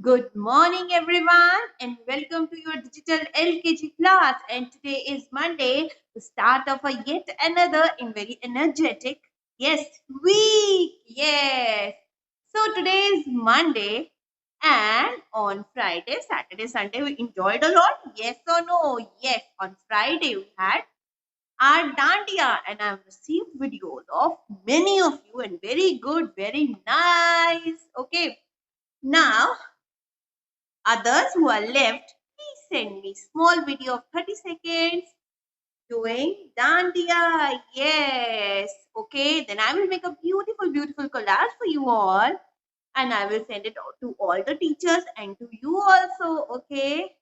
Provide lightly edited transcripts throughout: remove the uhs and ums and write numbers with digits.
Good morning, everyone, and welcome to your digital LKG class. And today is Monday, the start of a yet another and very energetic, yes, week. Yes. So today is Monday, and on Friday, Saturday, Sunday, we enjoyed a lot. Yes or no? Yes. On Friday, we had our dandiya, and I've received videos of many of you, and very good, very nice. Okay. Now, others who are left, please send me small video of 30 seconds doing dandiya. Yes. Okay. Then I will make a beautiful, beautiful collage for you all. And I will send it out to all the teachers and to you also. Okay.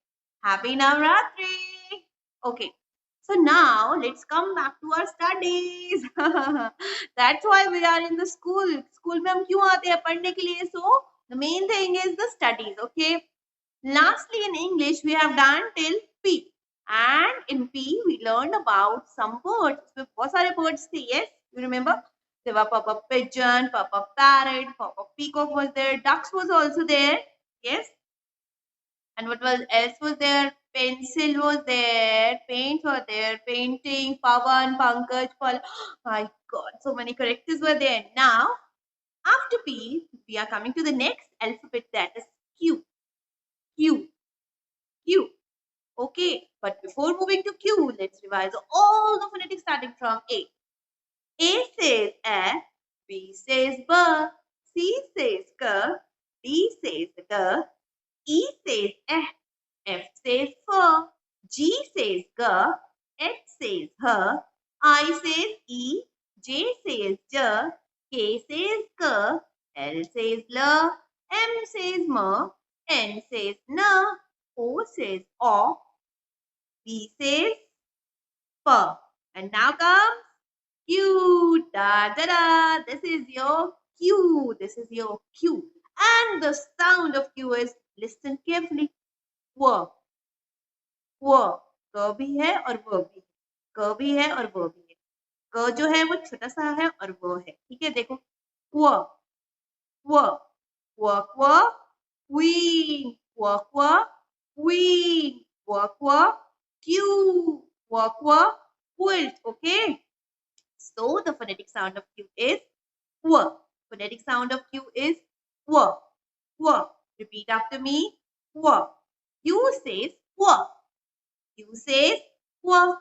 Happy Navratri. Okay. So now let's come back to our studies. That's why we are in the school. School में हम क्यों आते हैं पढ़ने के लिए? So the main thing is the studies. Okay. Lastly, in English, we have done till P. And in P, we learned about some birds. So, बहुत सारे birds थे, yes? You remember? There were Papa Pigeon, Papa Parrot, Papa Peacock was there, ducks was also there, yes? And what was else was there? Pencil was there, paint was there, painting, Pawan, Pankaj, Pal. My God, so many characters were there. Now, after P, we are coming to the next alphabet, that is Q. Q. Q. Okay, but before moving to Q, let's revise all the phonetics starting from A. A says A, B says B, C says K, D says G, E says Eh, F says F, G says G, H says H, I says E, J says J, K says K, L says L, M says M, N says N, O says O, P says P. And now comes Q. Da da da. This is your Q. This is your Q. And the sound of Q is, listen carefully. W. W. क भी है और व भी है. क भी है और व भी है. क जो है वो छोटा सा है और व है. ठीक है, देखो. क्व क्व क्व क्व queen. क्व क्व queen. क्व क्व Q. क्व क्व quilt. Okay. So the phonetic sound of Q is Q. Phonetic sound of Q is Q. Q. Repeat after me. Q. Q says Q. Q says Q.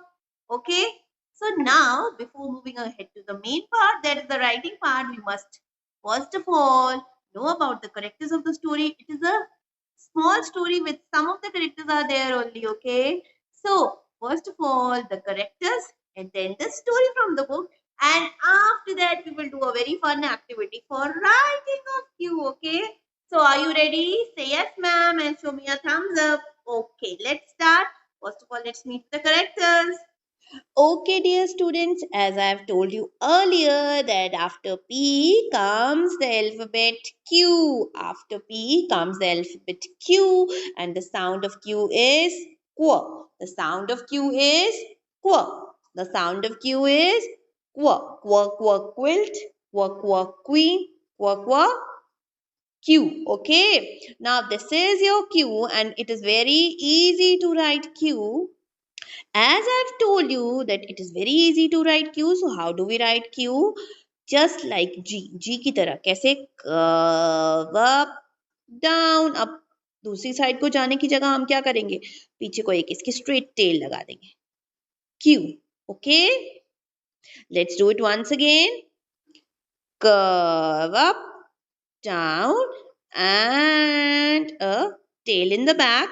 Okay. So now, before moving ahead to the main part, that is the writing part, we must first of all know about the characters of the story. It is a small story with some of the characters are there only. Okay. So first of all, the characters and then the story from the book. And after that, we will do a very fun activity for writing of Q. Okay. So are you ready? Say yes, ma'am, and show me a thumbs up. Okay, let's start. First of all, let's meet the characters. Okay, dear students, as I have told you earlier, that after P comes the alphabet Q. After P comes the alphabet Q, and the sound of Q is Q. The sound of Q is Q. The sound of Q is Q. Q, Q, quilt. Q, Q, queen. Q, Q, Q. Okay. Now, this is your Q, and it is very easy to write Q. As I've told you that it is very easy to write Q. So how do we write Q? Just like G. G की तरह कैसे curve up, down, up. दूसरी side को जाने की जगह हम क्या करेंगे? पीछे को एक इसकी straight tail लगा देंगे. Q. Okay? Let's do it once again. Curve up, down, and a tail in the back.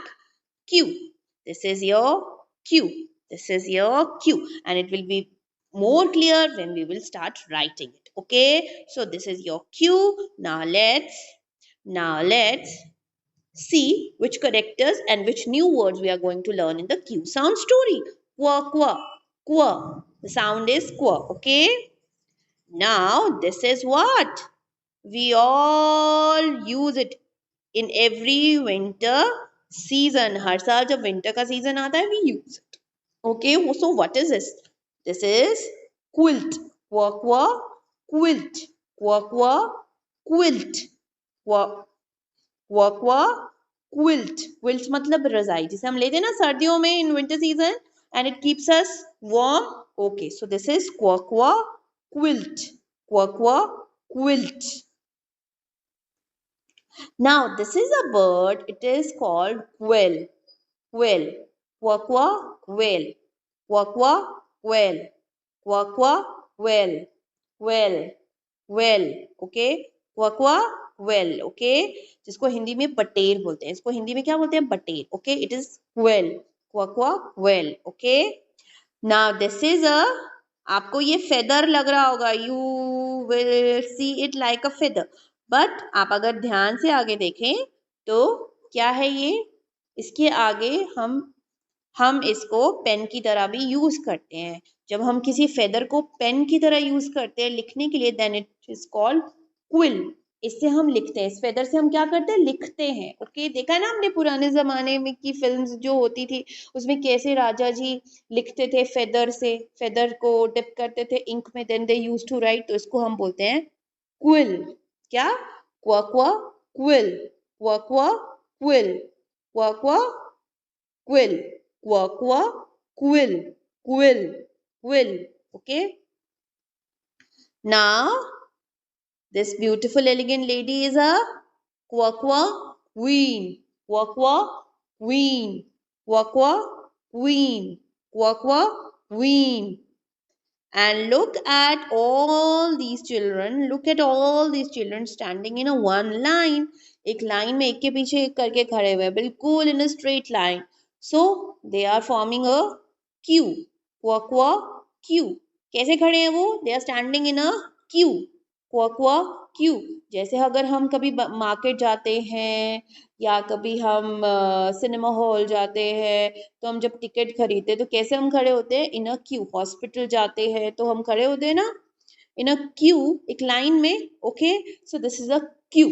Q. This is your Q. This is your Q. And it will be more clear when we will start writing it. Okay. So this is your Q. Now let's see which characters and which new words we are going to learn in the Q sound story. Qua, qua, qua. The sound is qua. Okay. Now this is what? We all use it in every winter season. हर साल जब winter का season आता है, we use it. Okay, so what is this? This is quilt. Qua qua quilt. Qua qua quilt. Qua qua qua quilt. Quilt मतलब रजाई जिसे हम लेते हैं ना सर्दियों में in winter season and it keeps us warm. Okay, so this is quaqua quilt. Quaqua quilt. Now this is a bird. It is called quail. Quail. Quaqua quail. Quaqua quail. Quaqua quail. Quail. Quail. Okay. Quaqua quail. Okay. जिसको हिंदी में बटेर बोलते हैं. इसको हिंदी में क्या बोलते हैं? बटेर. Okay. It is quail. Quaqua quail. Okay. Now this is a, आपको ये फेदर लग रहा होगा. You will see it like a feather. But आप अगर ध्यान से आगे देखें तो क्या है ये? इसके आगे हम इसको पेन की तरह भी यूज करते हैं. जब हम किसी फेदर को पेन की तरह यूज करते हैं लिखने के लिए, then it is called quill. इससे हम लिखते हैं. इस फेदर से हम क्या करते हैं? लिखते हैं. ओके. देखा है ना हमने पुराने जमाने में की फिल्म्स जो होती थी उसमें कैसे राजा जी लिखते थे फेदर से. फेदर को डिप करते थे इंक में, then they use to write. तो इसको हम बोलते हैं क्विल. क्या? Quaqua quill. Quaqua quill. Quaqua quill. Quaqua quill. Quill. Quill. Okay. Now this beautiful elegant lady is a Quaqua queen. Quaqua queen. Quaqua queen. Quaqua queen. And look at all these children. Look at all these children standing in a one line. एक line में एक के पीछे एक करके खड़े हुए बिल्कुल in a straight line. So they are forming a queue. Quaqua queue. कैसे खड़े हैं वो? They are standing in a queue. Quaqua queue. जैसे अगर हम कभी मार्केट जाते हैं या कभी हम सिनेमा हॉल जाते हैं तो हम जब टिकट खरीदते हैं तो कैसे हम खड़े होते हैं? इन अ क्यू. हॉस्पिटल जाते हैं तो हम खड़े होते हैं ना इन अ क्यू, एक लाइन में. Okay. So this is a queue.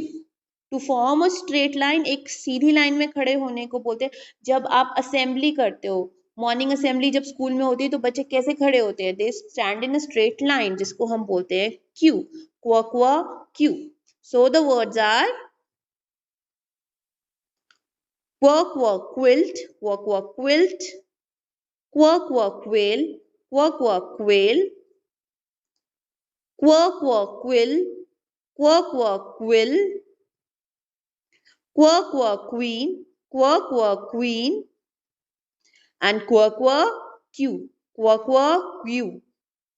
To form a straight line, एक सीधी लाइन में खड़े होने को बोलते हैं. जब आप असेंबली करते हो, मॉर्निंग असेंबली जब स्कूल में होती है तो बच्चे कैसे खड़े होते हैं? They stand in a straight line जिसको हम बोलते हैं queue. Quaqua queue. So the words are quaqua quilt. Quaqua quilt. Quaqua quail. Quaqua quail. Quaqua quill. Quaqua quill. Quaqua queen. Quaqua queen. And quaqua q. Quaqua q.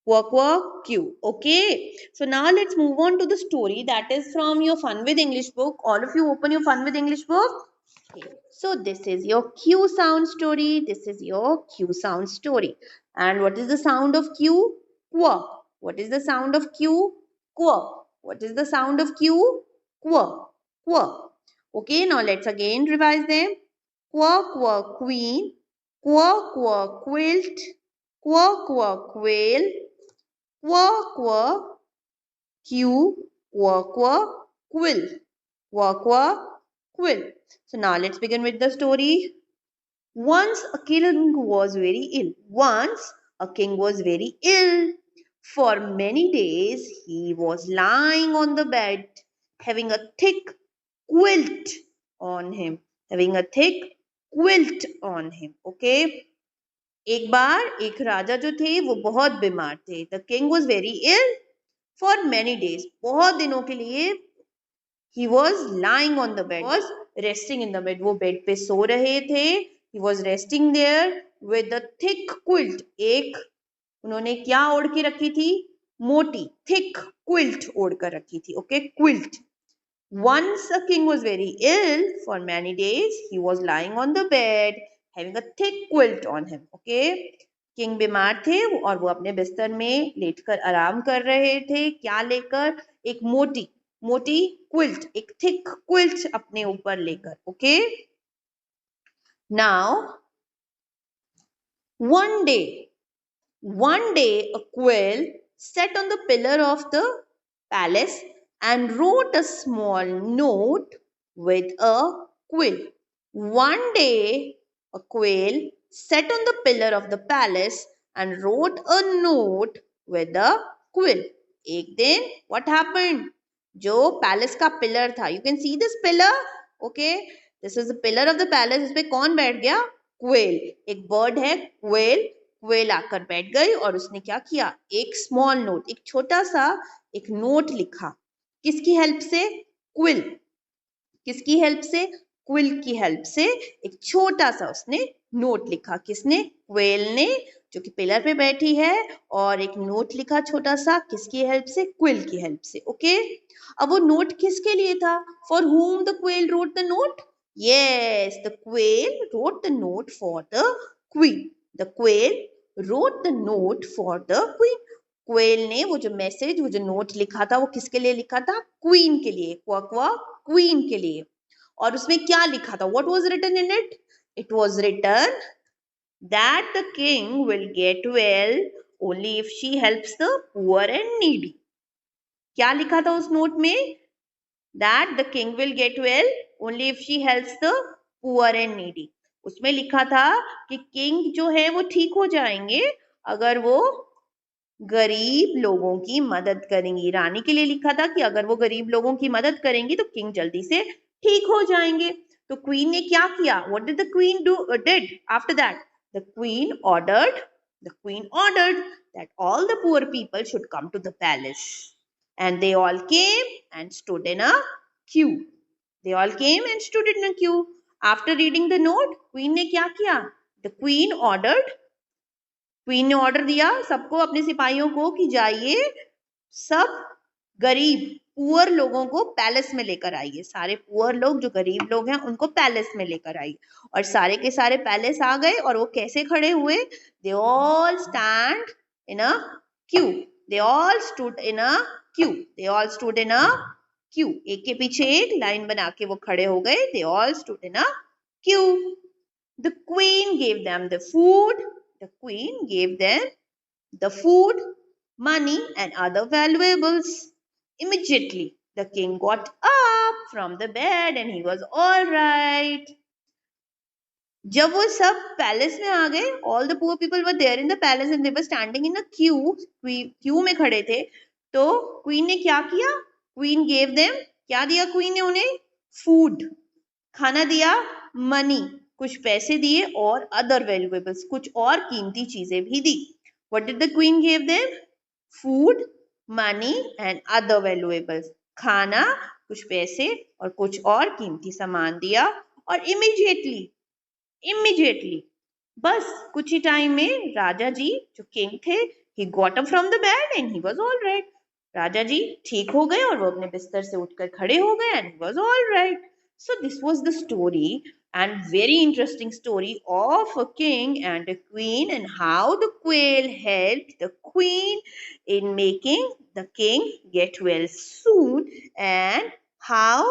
Quaqua q. Okay. So now let's move on to the story that is from your Fun with English book. All of you open your Fun with English book. Okay. So this is your Q sound story. This is your Q sound story. And what is the sound of Q? Qua. What is the sound of Q? Qua. What is the sound of Q? Qua. Qua. Okay, now let's again revise them. Qua qua queen. Qua qua quilt. Qua qua quail. Qua qua Q. Qua qua quill. Qua qua quill. So now let's begin with the story. Once a king was very ill. Once a king was very ill. For many days he was lying on the bed, having a thick quilt on him. Having a thick quilt on him. Okay. एक बार एक राजा जो थे वो बहुत बीमार थे. The king was very ill for many days. बहुत दिनों के लिए he was lying on the bed. Was resting in the bed. वो बेड पे सो रहे थे. He was resting there with a thick quilt. एक उन्होंने क्या ओढ़ के रखी थी? मोटी thick quilt ओढ़ कर रखी थी. Okay, quilt. Once a king was very ill for many days. He was lying on the bed having a thick quilt on him. Okay. King बीमार थे और वो अपने बिस्तर में लेटकर आराम कर रहे थे. क्या लेकर? एक मोटी मोटी क्विल्ट, एक थिक क्विल्ट अपने ऊपर लेकर. Okay. Now one day a quail sat on the pillar of the palace and wrote a small note with a quill. One day a quail sat on the pillar of the palace and wrote a note with a quill. एक दिन what happened? जो palace का pillar था, you can see this pillar. Okay. This is the pillar of the palace. इस पे कौन बैठ गया? क्वेल. एक बर्ड है क्वेल. क्वेल आकर बैठ गई और उसने क्या किया? एक स्मॉल नोट, एक छोटा सा एक नोट लिखा. किसकी हेल्प से? क्विल. किसकी हेल्प से? क्विल की हेल्प से एक छोटा सा उसने नोट लिखा. किसने? क्वेल ने, जो कि पिलर पे बैठी है, और एक नोट लिखा छोटा सा. किसकी हेल्प से? क्विल की हेल्प से. ओके. अब वो नोट किसके लिए था? For whom the quail wrote the note? Yes, the quail wrote the note for the queen. The quail wrote the note for the queen. Quail ने वो जो मैसेज, वो जो नोट लिखा था, वो किसके लिए लिखा था? क्वीन के लिए. क्वा क्वीन के लिए. और उसमें क्या लिखा था? What was written in it? It was written that the king will get well only if she helps the poor and needy. क्या लिखा था उस नोट में? That the king will get well only if she helps the poor and needy. उसमें लिखा था कि king जो है वो ठीक हो जाएंगे अगर वो गरीब लोगों की मदद करेंगी. रानी के लिए लिखा था कि अगर वो गरीब लोगों की मदद करेंगी तो किंग जल्दी से ठीक हो जाएंगे. तो क्वीन ने क्या किया? What did the queen do did after that? The queen ordered that all the poor people should come to the palace, and they all came and stood in a queue. They all came and stood in a queue. After reading the note, queen ने क्या किया? The queen ordered, queen ने order दिया सबको, अपने सिपाहियों को, कि जाइए सब गरीब पुअर लोगों को पैलेस में लेकर आइए. सारे पुअर लोग जो गरीब लोग हैं उनको पैलेस में लेकर आइए. और सारे के सारे पैलेस आ गए. और वो कैसे खड़े हुए? They all stand in a Q. They all stood in a Q. They all stood in a queue. एक के पीछे एक लाइन बना के वो खड़े हो गए. They all stood in a Q. The queen gave them the food. The queen gave them the food, money, and other valuables. Immediately, the king got up from the bed and he was all right. जब वो सब palace में आ गए, all the poor people were there in the palace and they were standing in a queue. Q में खड़े थे. तो queen ने क्या किया? क्वीन gave them, क्या दिया क्वीन ने उन्हें? फूड, खाना दिया. मनी, कुछ पैसे दिए. और अदर वैल्यूएबल्स, कुछ और कीमती चीजें भी दी. What did the queen give them? Food, money and other valuables. खाना, कुछ पैसे और कुछ और कीमती सामान दिया. और इमीडिएटली बस कुछ ही टाइम में राजा जी जो किंग थे, he got up from the bed and he was all right. राजा जी ठीक हो गए और वो अपने बिस्तर से उठकर खड़े हो गए and he was all right. So this was the story, and very interesting story of a king and a queen, and how the quail helped the queen in making the king get well soon, and how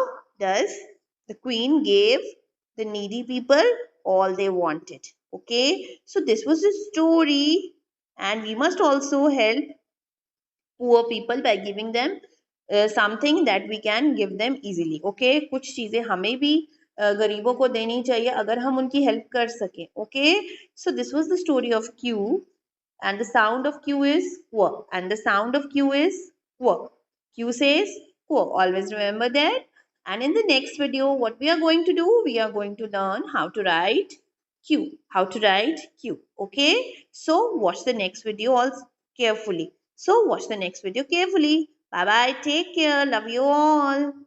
does the queen gave the needy people all they wanted. Okay, so this was the story, and we must also help poor people by giving them something that we can give them easily. Okay, कुछ चीजें हमें भी गरीबों को देनी चाहिए अगर हम उनकी हेल्प कर सकें. Okay, so this was the story of Q, and the sound of Q is quo, and the sound of Q is quo. Q says quo. Always remember that. And in the next video, what we are going to do, we are going to learn how to write Q. How to write Q. Okay, so watch the next video also carefully. So watch the next video carefully. Bye bye. Take care. Love you all.